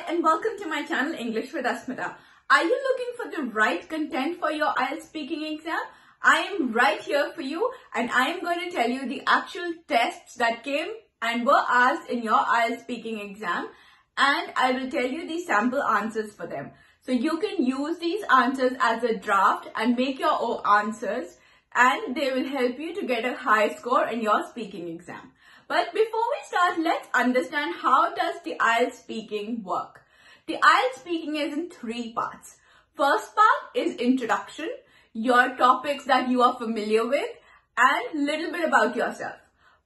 and welcome to my channel English with Asmita. Are you looking for the right content for your IELTS speaking exam? I am right here for you, and I am going to tell you the actual tests that came and were asked in your IELTS speaking exam, and I will tell you the sample answers for them. So you can use these answers as a draft and make your own answers, and they will help you to get a high score in your speaking exam. But before we start, let's understand how does the IELTS speaking work. The IELTS speaking is in 3 parts. First part is introduction, your topics that you are familiar with, and little bit about yourself.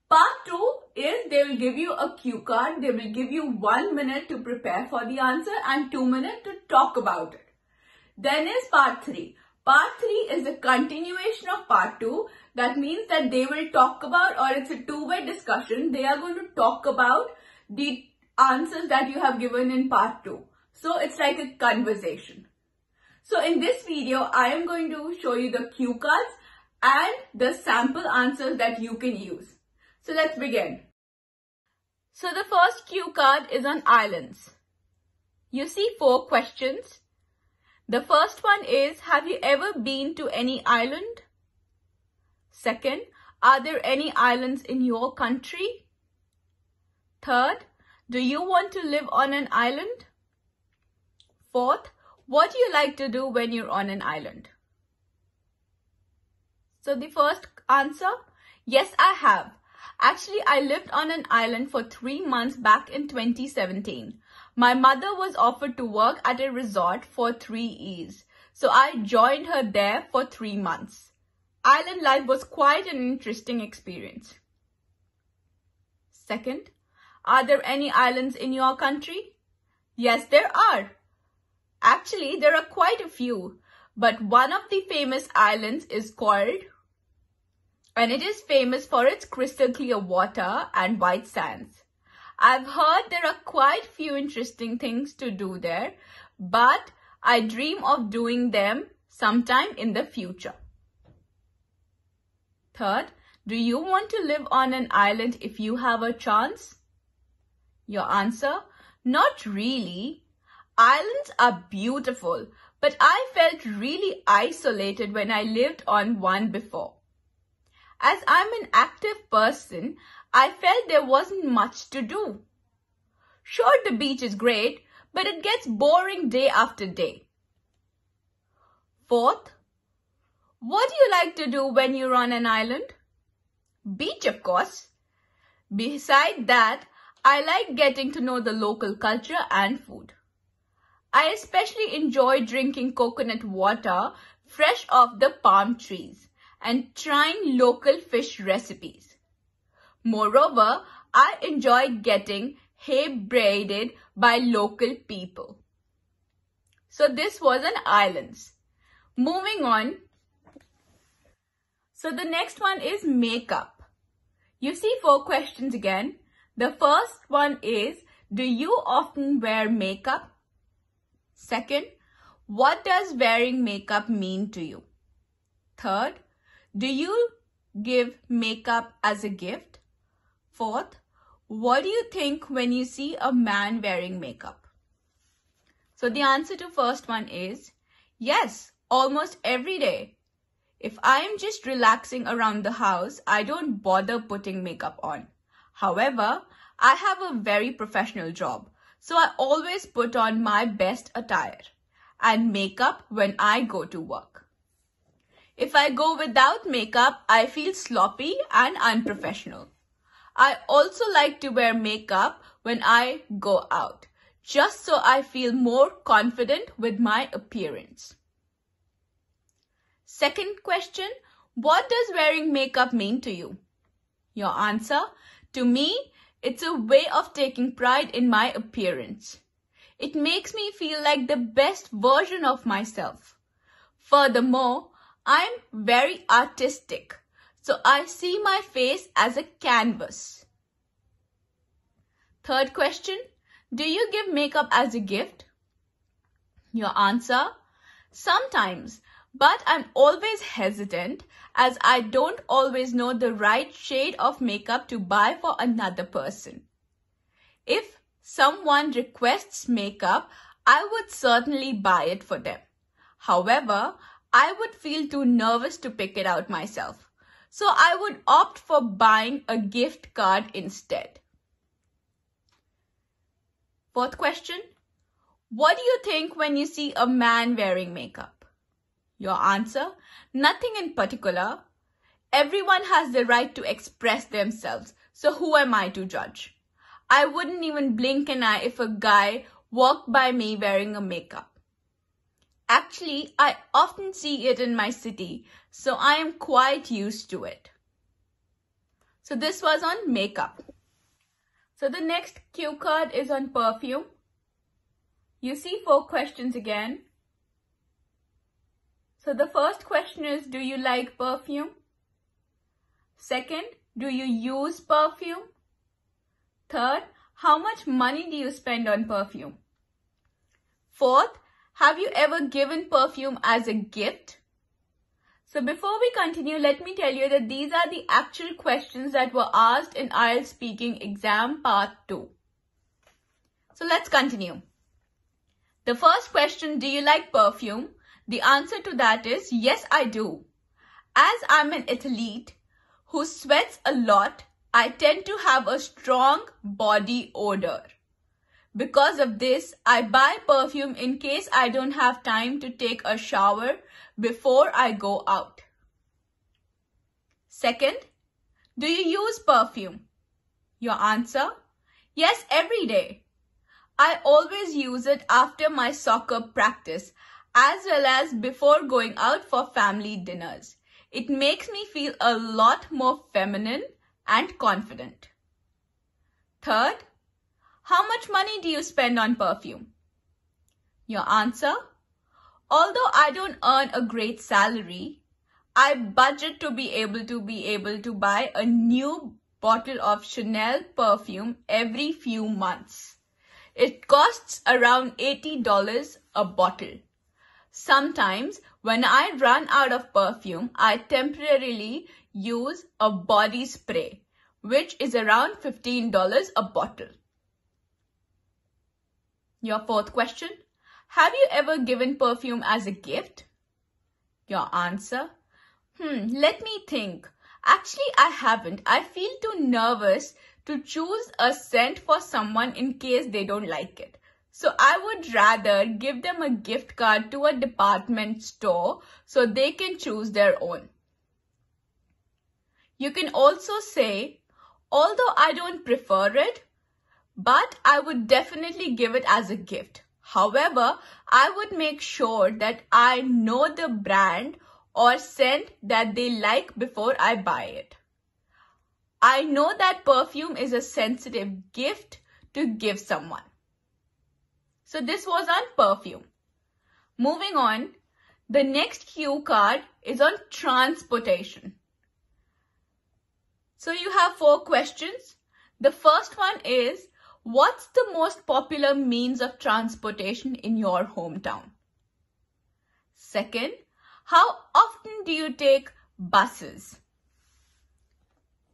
Part 2 is they will give you a cue card. They will give you 1 minute to prepare for the answer and 2 minutes to talk about it. Then is part 3. Part 3 is a continuation of part 2. That means that they will talk about, or it's a two-way discussion. They are going to talk about the answers that you have given in part 2. So it's like a conversation. So in this video, I am going to show you the cue cards and the sample answers that you can use. So let's begin. So the first cue card is on islands. You see 4 questions. The first one is, have you ever been to any island? Second, are there any islands in your country? Third, do you want to live on an island? Fourth, what do you like to do when you're on an island? So the first answer, yes, I have. Actually, I lived on an island for 3 months back in 2017. My mother was offered to work at a resort for 3 years. So I joined her there for 3 months. Island life was quite an interesting experience. Second, are there any islands in your country? Yes, there are. Actually, there are quite a few, but one of the famous islands is called, and it is famous for its crystal clear water and white sands. I've heard there are quite few interesting things to do there, but I dream of doing them sometime in the future. Third, do you want to live on an island if you have a chance? Your answer, not really. Islands are beautiful, but I felt really isolated when I lived on one before. As I'm an active person, I felt there wasn't much to do. Sure, the beach is great, but it gets boring day after day. Fourth, what do you like to do when you're on an island? Beach, of course. Beside that, I like getting to know the local culture and food. I especially enjoy drinking coconut water fresh off the palm trees and trying local fish recipes. Moreover, I enjoy getting hair braided by local people. So this was an islands. Moving on. So the next one is makeup. You see 4 questions again. The first one is, do you often wear makeup? Second, what does wearing makeup mean to you? Third, do you give makeup as a gift? Fourth, what do you think when you see a man wearing makeup? So the answer to first one is, yes, almost every day. If I am just relaxing around the house, I don't bother putting makeup on. However, I have a very professional job, so I always put on my best attire and makeup when I go to work. If I go without makeup, I feel sloppy and unprofessional. I also like to wear makeup when I go out, just so I feel more confident with my appearance. Second question, what does wearing makeup mean to you? Your answer, to me, it's a way of taking pride in my appearance. It makes me feel like the best version of myself. Furthermore, I'm very artistic, so I see my face as a canvas. Third question, do you give makeup as a gift? Your answer, sometimes, but I'm always hesitant as I don't always know the right shade of makeup to buy for another person. If someone requests makeup, I would certainly buy it for them. However, I would feel too nervous to pick it out myself. So I would opt for buying a gift card instead. Fourth question. What do you think when you see a man wearing makeup? Your answer, nothing in particular. Everyone has the right to express themselves, so who am I to judge? I wouldn't even blink an eye if a guy walked by me wearing a makeup. Actually, I often see it in my city, so I am quite used to it. So this was on makeup. So the next cue card is on perfume. You see 4 questions again. So the first question is, do you like perfume? Second, do you use perfume? Third, how much money do you spend on perfume? Fourth, have you ever given perfume as a gift? So before we continue, let me tell you that these are the actual questions that were asked in IELTS Speaking Exam Part 2. So let's continue. The first question, do you like perfume? The answer to that is, yes, I do. As I'm an athlete who sweats a lot, I tend to have a strong body odor. Because of this, I buy perfume in case I don't have time to take a shower before I go out. Second, do you use perfume? Your answer, yes, every day. I always use it after my soccer practice as well as before going out for family dinners. It makes me feel a lot more feminine and confident. Third, how much money do you spend on perfume? Your answer, although I don't earn a great salary, I budget to be able to buy a new bottle of Chanel perfume every few months. It costs around $80 a bottle. Sometimes when I run out of perfume, I temporarily use a body spray, which is around $15 a bottle. Your fourth question, have you ever given perfume as a gift? Your answer, let me think. Actually, I haven't. I feel too nervous to choose a scent for someone in case they don't like it. So I would rather give them a gift card to a department store so they can choose their own. You can also say, although I don't prefer it, but I would definitely give it as a gift. However, I would make sure that I know the brand or scent that they like before I buy it. I know that perfume is a sensitive gift to give someone. So this was on perfume. Moving on, the next cue card is on transportation. So you have 4 questions. The first one is, what's the most popular means of transportation in your hometown? Second, how often do you take buses?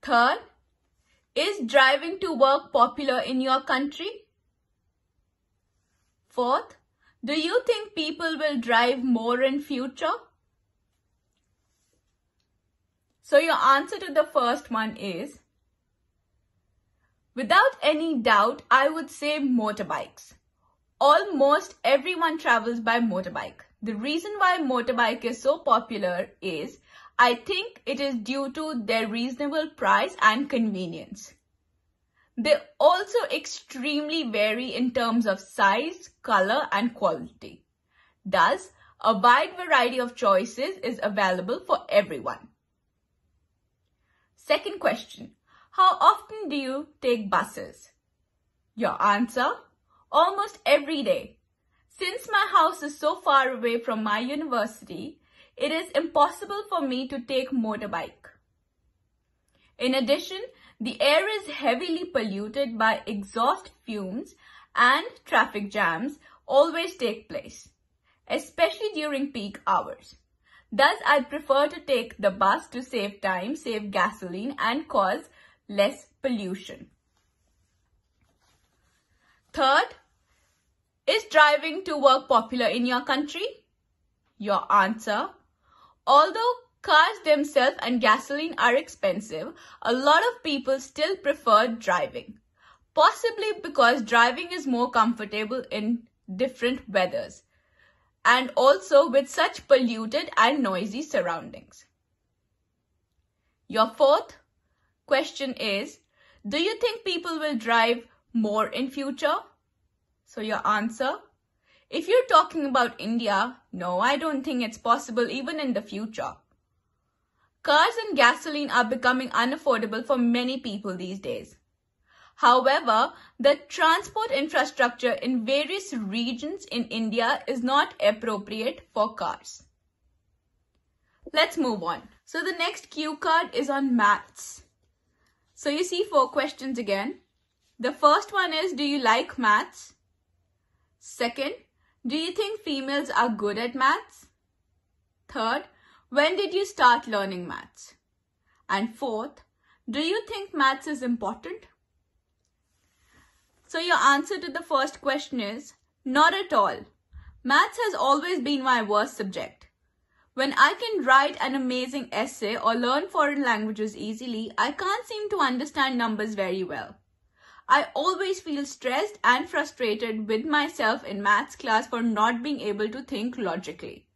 Third, is driving to work popular in your country? Fourth, do you think people will drive more in future? So your answer to the first one is, without any doubt, I would say motorbikes. Almost everyone travels by motorbike. The reason why motorbike is so popular is, I think it is due to their reasonable price and convenience. They also extremely vary in terms of size, color and quality. Thus, a wide variety of choices is available for everyone. Second question, how often do you take buses? Your answer, almost every day. Since my house is so far away from my university, it is impossible for me to take motorbike. In addition, the air is heavily polluted by exhaust fumes and traffic jams always take place, especially during peak hours. Thus, I prefer to take the bus to save time, save gasoline and cause less pollution. Third, is driving to work popular in your country? Your answer, although cars themselves and gasoline are expensive, a lot of people still prefer driving. Possibly because driving is more comfortable in different weathers and also with such polluted and noisy surroundings. Your fourth question is, do you think people will drive more in future? So your answer, if you're talking about India, no, I don't think it's possible even in the future. Cars and gasoline are becoming unaffordable for many people these days. However, the transport infrastructure in various regions in India is not appropriate for cars. Let's move on. So the next cue card is on maths. So you see 4 questions again. The first one is, do you like maths? Second, do you think females are good at maths? Third, when did you start learning maths? And fourth, do you think maths is important? So your answer to the first question is, not at all. Maths has always been my worst subject. When I can write an amazing essay or learn foreign languages easily, I can't seem to understand numbers very well. I always feel stressed and frustrated with myself in maths class for not being able to think logically.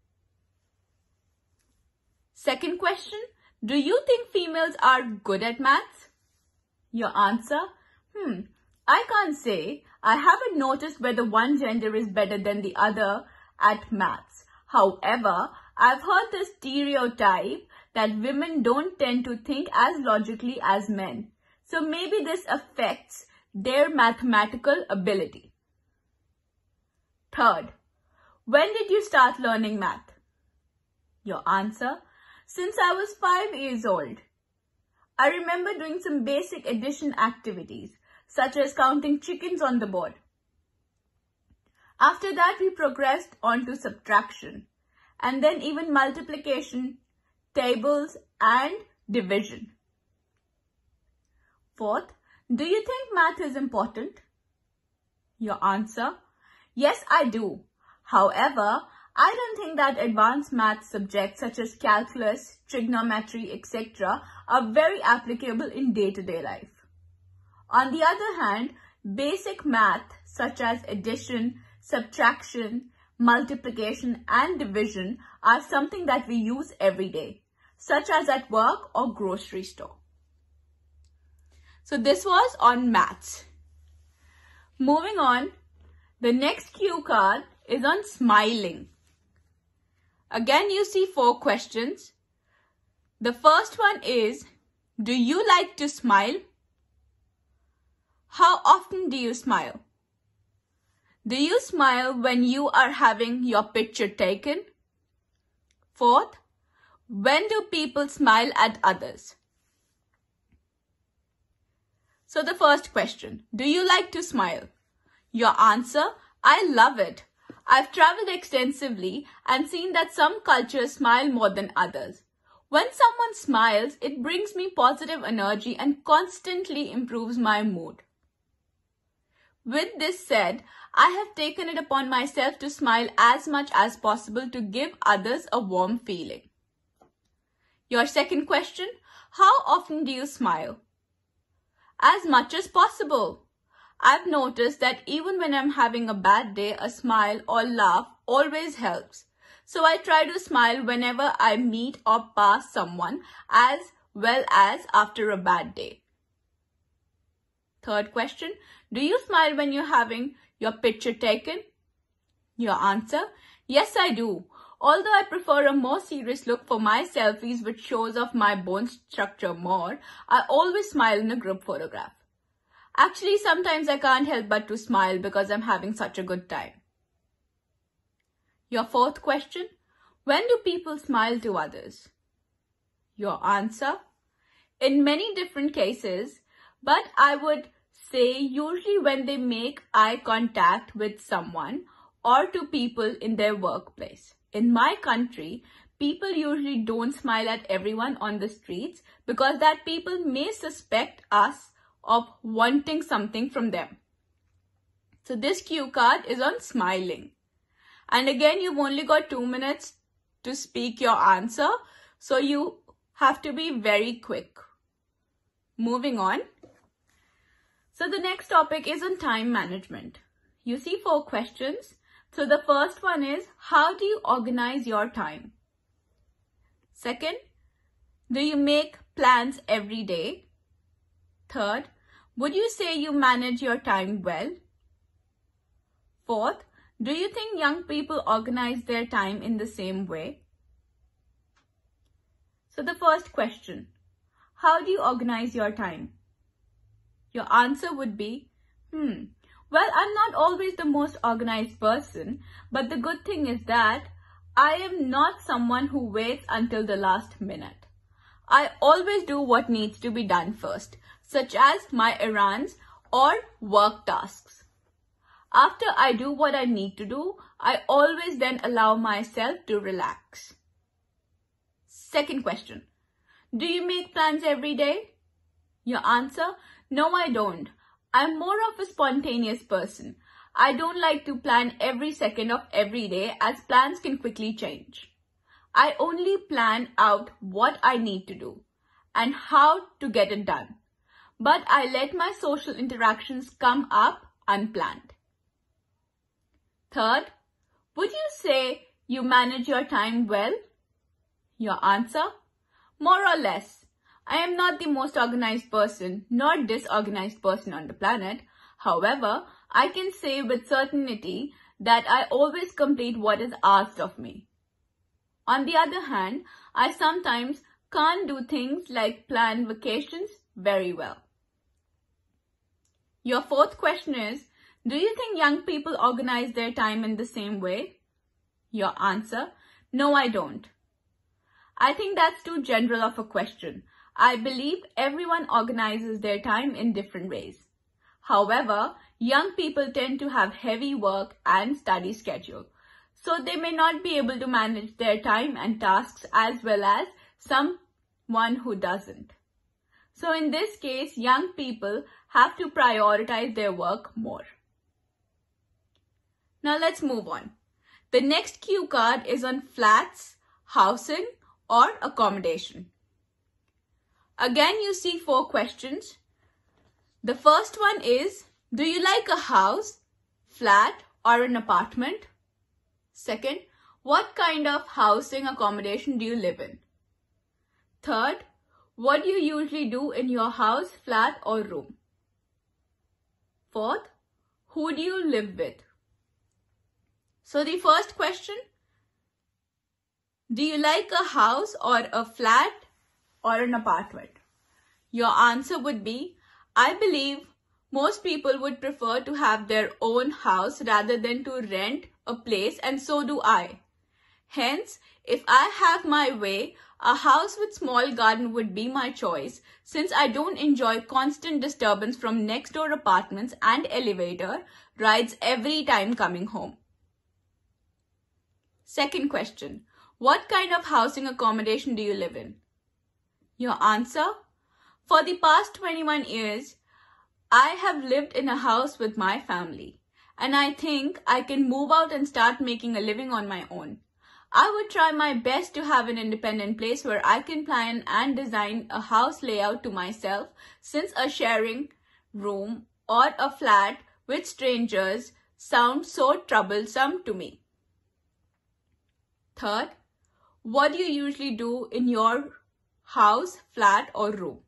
Second question, do you think females are good at maths? Your answer, I can't say. I haven't noticed whether one gender is better than the other at maths. However, I've heard the stereotype that women don't tend to think as logically as men. So maybe this affects their mathematical ability. Third, when did you start learning math? Your answer, since I was 5 years old. I remember doing some basic addition activities, such as counting chickens on the board. After that, we progressed on to subtraction, and then even multiplication, tables, and division. Fourth, do you think math is important? Your answer, yes, I do. However, I don't think that advanced math subjects such as calculus, trigonometry, etc. are very applicable in day-to-day life. On the other hand, basic math such as addition, subtraction, multiplication and division are something that we use every day, such as at work or grocery store. So this was on maths. Moving on, the next cue card is on smiling. Again, you see 4 questions. The first one is, do you like to smile? How often do you smile? Do you smile when you are having your picture taken? Fourth, when do people smile at others? So the first question, do you like to smile? Your answer, I love it. I've traveled extensively and seen that some cultures smile more than others. When someone smiles, it brings me positive energy and constantly improves my mood. With this said, I have taken it upon myself to smile as much as possible to give others a warm feeling. Your second question, how often do you smile? As much as possible. I've noticed that even when I'm having a bad day, a smile or laugh always helps. So I try to smile whenever I meet or pass someone, as well as after a bad day. Third question, do you smile when you're having your picture taken? Your answer, yes, I do. Although I prefer a more serious look for my selfies which shows off my bone structure more, I always smile in a group photograph. Actually, sometimes I can't help but to smile because I'm having such a good time. Your fourth question, when do people smile to others? Your answer, in many different cases, but I would say usually when they make eye contact with someone or to people in their workplace. In my country, people usually don't smile at everyone on the streets because that people may suspect us of wanting something from them. So this cue card is on smiling. And again, you've only got 2 minutes to speak your answer. So you have to be very quick. Moving on. So the next topic is on time management. You see 4 questions. So the first one is, how do you organize your time? Second, do you make plans every day? Third, would you say you manage your time well? Fourth, do you think young people organize their time in the same way? So the first question, how do you organize your time? Your answer would be, well, I'm not always the most organized person, but the good thing is that I am not someone who waits until the last minute. I always do what needs to be done first, such as my errands or work tasks. After I do what I need to do, I always then allow myself to relax. Second question, do you make plans every day? Your answer, no, I don't. I'm more of a spontaneous person. I don't like to plan every second of every day as plans can quickly change. I only plan out what I need to do and how to get it done. But I let my social interactions come up unplanned. Third, would you say you manage your time well? Your answer, more or less. I am not the most organized person nor disorganized person on the planet. However, I can say with certainty that I always complete what is asked of me. On the other hand, I sometimes can't do things like plan vacations very well. Your fourth question is, do you think young people organize their time in the same way? Your answer, no, I don't. I think that's too general of a question. I believe everyone organizes their time in different ways. However, young people tend to have heavy work and study schedule, so they may not be able to manage their time and tasks as well as someone who doesn't. So in this case, young people have to prioritize their work more. Now let's move on. The next cue card is on flats, housing, or accommodation. Again, you see 4 questions. The first one is, do you like a house, flat, or an apartment? Second, what kind of housing accommodation do you live in? Third, what do you usually do in your house, flat, or room? Fourth, who do you live with? So the first question, do you like a house or a flat or an apartment? Your answer would be, I believe most people would prefer to have their own house rather than to rent a place, and so do I. Hence, if I have my way, a house with small garden would be my choice, since I don't enjoy constant disturbance from next door apartments and elevator rides every time coming home. Second question, what kind of housing accommodation do you live in? Your answer, for the past 21 years, I have lived in a house with my family, and I think I can move out and start making a living on my own. I would try my best to have an independent place where I can plan and design a house layout to myself, since a sharing room or a flat with strangers sounds so troublesome to me. Third, what do you usually do in your house, flat, or room?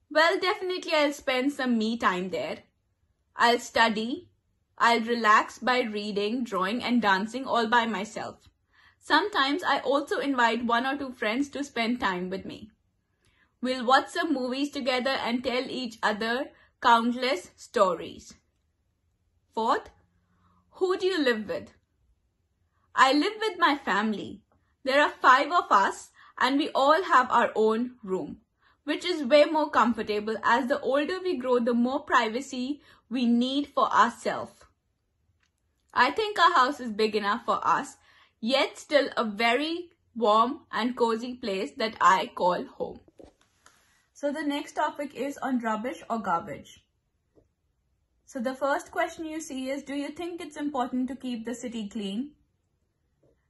Well, definitely I'll spend some me time there. I'll study. I'll relax by reading, drawing, and dancing all by myself. Sometimes I also invite 1 or 2 friends to spend time with me. We'll watch some movies together and tell each other countless stories. Fourth, who do you live with? I live with my family. There are 5 of us and we all have our own room, which is way more comfortable as the older we grow, the more privacy we need for ourselves. I think our house is big enough for us, yet still a very warm and cozy place that I call home. So the next topic is on rubbish or garbage. So the first question you see is, do you think it's important to keep the city clean?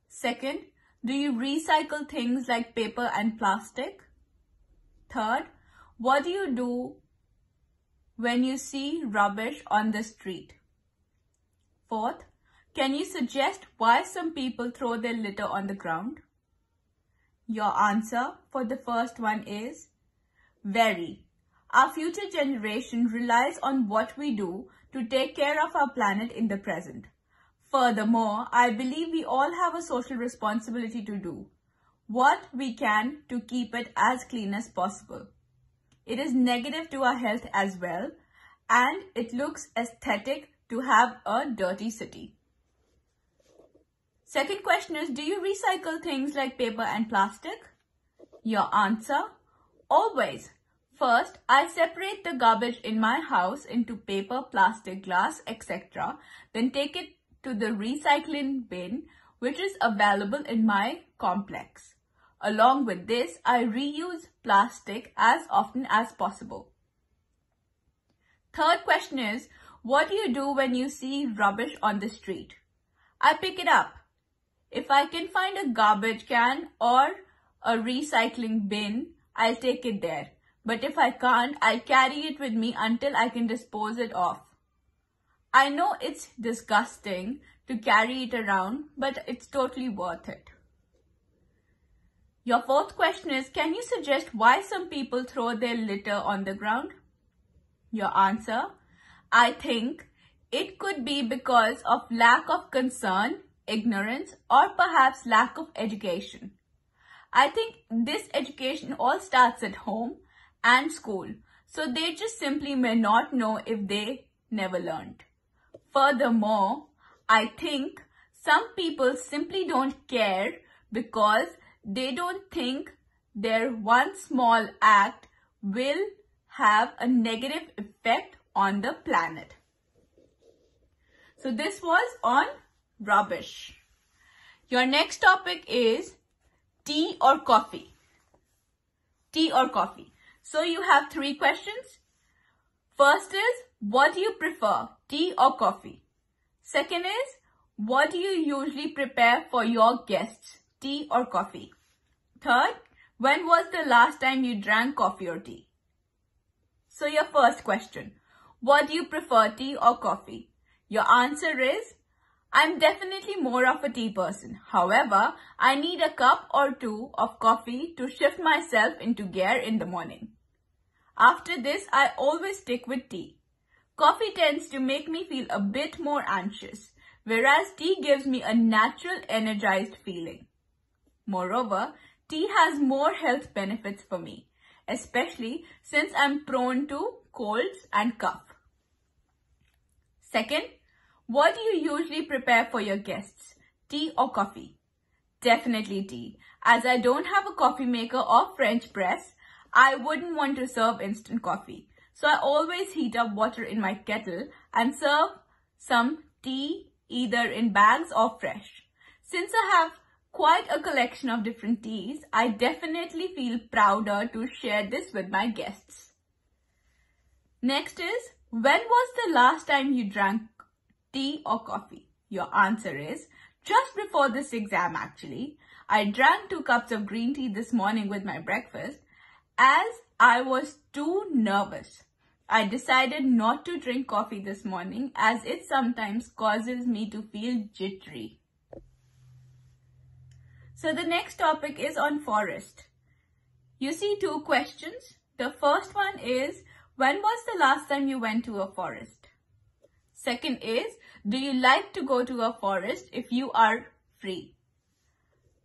Second, do you recycle things like paper and plastic? Third, what do you do when you see rubbish on the street? Fourth, can you suggest why some people throw their litter on the ground? Your answer for the first one is very. Our future generation relies on what we do to take care of our planet in the present. Furthermore, I believe we all have a social responsibility to do what we can to keep it as clean as possible. It is negative to our health as well, and it looks aesthetic to have a dirty city. Second question is, do you recycle things like paper and plastic? Your answer, always. First, I separate the garbage in my house into paper, plastic, glass, etc. Then take it to the recycling bin, which is available in my complex. Along with this, I reuse plastic as often as possible. Third question is, what do you do when you see rubbish on the street? I pick it up. If I can find a garbage can or a recycling bin, I'll take it there. But if I can't, I'll carry it with me until I can dispose it off. I know it's disgusting to carry it around, but it's totally worth it. Your fourth question is, can you suggest why some people throw their litter on the ground? Your answer, I think it could be because of lack of concern, ignorance, or perhaps lack of education. I think this education all starts at home and school, so they just simply may not know if they never learned. Furthermore, I think some people simply don't care because they don't think their one small act will have a negative effect on the planet. So this was on rubbish. Your next topic is tea or coffee. Tea or coffee. So you have 3 questions. First is, what do you prefer, tea or coffee? Second is, what do you usually prepare for your guests, tea or coffee? Third, when was the last time you drank coffee or tea? So your first question, what do you prefer, tea or coffee? Your answer is, I'm definitely more of a tea person. However, I need a cup or 2 of coffee to shift myself into gear in the morning. After this, I always stick with tea. Coffee tends to make me feel a bit more anxious, whereas tea gives me a natural, energized feeling. Moreover, tea has more health benefits for me, especially since I'm prone to colds and cough. Second, what do you usually prepare for your guests, tea or coffee? Definitely tea. As I don't have a coffee maker or French press, I wouldn't want to serve instant coffee. So I always heat up water in my kettle and serve some tea either in bags or fresh. Since I have quite a collection of different teas, I definitely feel prouder to share this with my guests. Next is, when was the last time you drank tea or coffee? Your answer is, just before this exam actually. I drank 2 cups of green tea this morning with my breakfast as I was too nervous. I decided not to drink coffee this morning as it sometimes causes me to feel jittery. So the next topic is on forest. You see 2 questions. The first one is, when was the last time you went to a forest? Second is, do you like to go to a forest if you are free?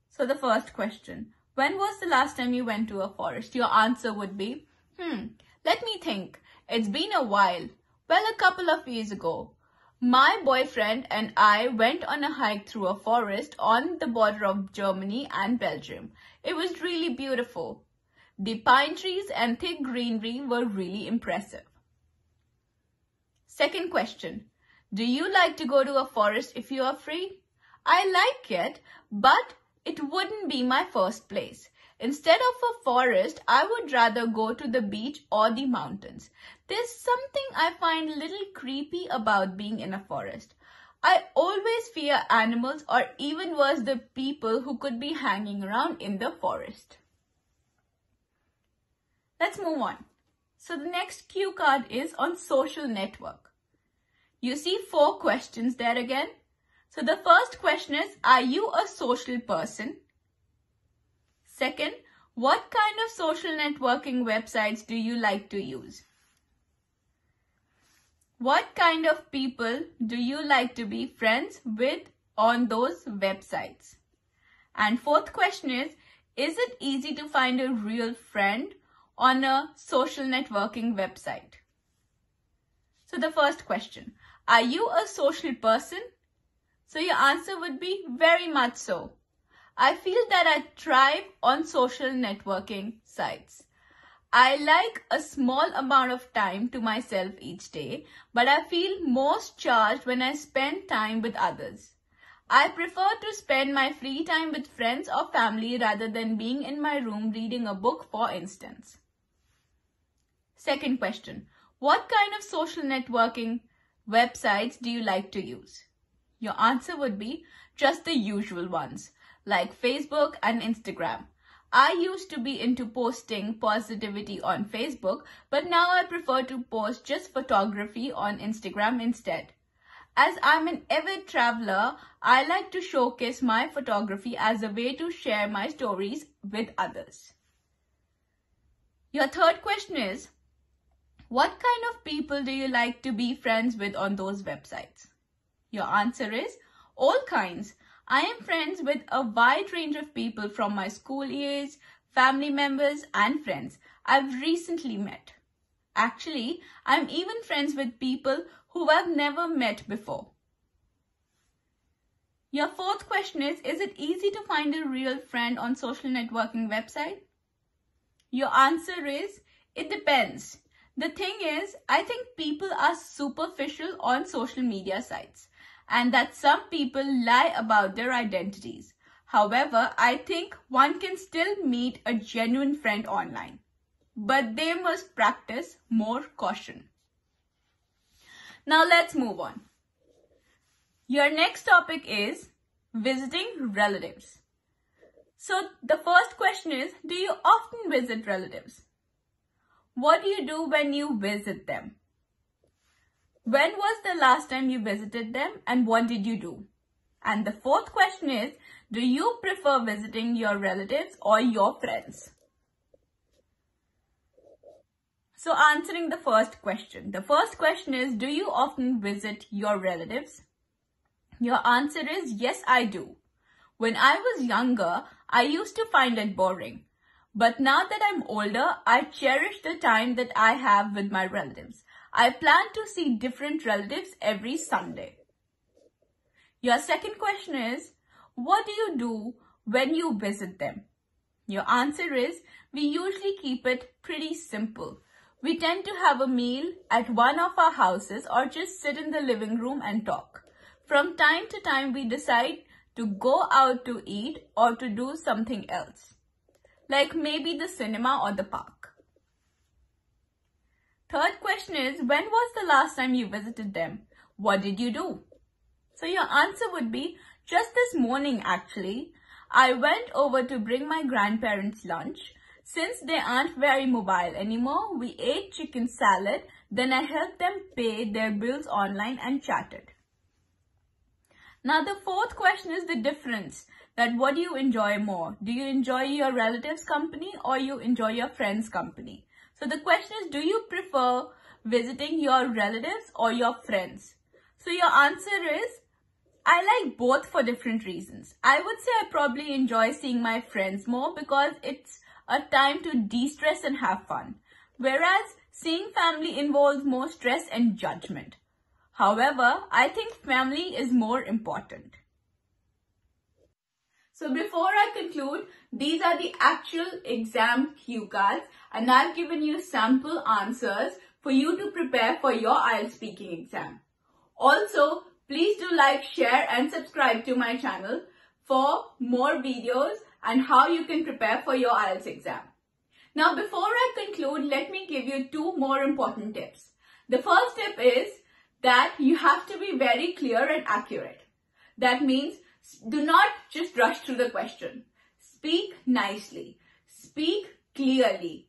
So the first question, when was the last time you went to a forest? Your answer would be, let me think. It's been a while. Well, a couple of years ago. My boyfriend and I went on a hike through a forest on the border of Germany and Belgium. It was really beautiful. The pine trees and thick greenery were really impressive. Second question, do you like to go to a forest if you are free? I like it, but it wouldn't be my first place. Instead of a forest, I would rather go to the beach or the mountains. There's something I find a little creepy about being in a forest. I always fear animals, or even worse, the people who could be hanging around in the forest. Let's move on. So the next cue card is on social network. You see 4 questions there again. So the first question is, are you a social person? Second, what kind of social networking websites do you like to use? What kind of people do you like to be friends with on those websites? And fourth question is it easy to find a real friend on a social networking website? So the first question, are you a social person? So your answer would be very much so. I feel that I thrive on social networking sites. I like a small amount of time to myself each day, but I feel most charged when I spend time with others. I prefer to spend my free time with friends or family rather than being in my room reading a book, for instance. Second question, what kind of social networking websites do you like to use? Your answer would be just the usual ones, like Facebook and Instagram. I used to be into posting positivity on Facebook, but now I prefer to post just photography on Instagram instead. As I'm an avid traveler, I like to showcase my photography as a way to share my stories with others. Your third question is, what kind of people do you like to be friends with on those websites? Your answer is all kinds. I am friends with a wide range of people from my school years, family members, and friends I've recently met. Actually, I'm even friends with people who I've never met before. Your fourth question is it easy to find a real friend on social networking website? Your answer is, it depends. The thing is, I think people are superficial on social media sites, and that some people lie about their identities. However, I think one can still meet a genuine friend online, but they must practice more caution. Now let's move on. Your next topic is visiting relatives. So the first question is, do you often visit relatives? What do you do when you visit them? When was the last time you visited them and what did you do? And the fourth question is, do you prefer visiting your relatives or your friends? So answering the first question. The first question is, do you often visit your relatives? Your answer is, yes, I do. When I was younger, I used to find it boring. But now that I'm older, I cherish the time that I have with my relatives. I plan to see different relatives every Sunday. Your second question is, what do you do when you visit them? Your answer is, we usually keep it pretty simple. We tend to have a meal at one of our houses or just sit in the living room and talk. From time to time, we decide to go out to eat or to do something else, like maybe the cinema or the park. Third question is, when was the last time you visited them? What did you do? So your answer would be, just this morning actually. I went over to bring my grandparents lunch. Since they aren't very mobile anymore, we ate chicken salad. Then I helped them pay their bills online and chatted. Now the fourth question is the difference. That what do you enjoy more? Do you enjoy your relatives' company or you enjoy your friends' company? So the question is, do you prefer visiting your relatives or your friends? So your answer is, I like both for different reasons. I would say I probably enjoy seeing my friends more because it's a time to de-stress and have fun. Whereas seeing family involves more stress and judgment. However, I think family is more important. So before I conclude, these are the actual exam cue cards and I've given you sample answers for you to prepare for your IELTS speaking exam. Also, please do like, share and subscribe to my channel for more videos and how you can prepare for your IELTS exam. Now, before I conclude, let me give you 2 more important tips. The first tip is that you have to be very clear and accurate. That means do not just rush through the question. Speak nicely. Speak clearly.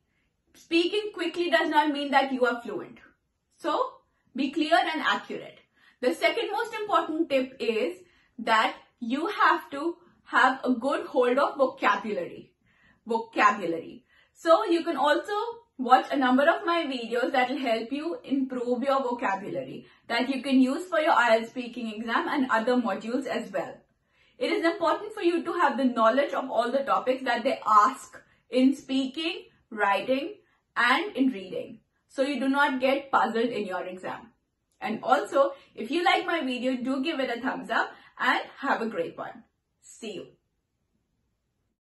Speaking quickly does not mean that you are fluent. So, be clear and accurate. The second most important tip is that you have to have a good hold of vocabulary. So, you can also watch a number of my videos that will help you improve your vocabulary that you can use for your IELTS speaking exam and other modules as well. It is important for you to have the knowledge of all the topics that they ask in speaking, writing, and in reading, so you do not get puzzled in your exam. And also, if you like my video, do give it a thumbs up and have a great one. See you.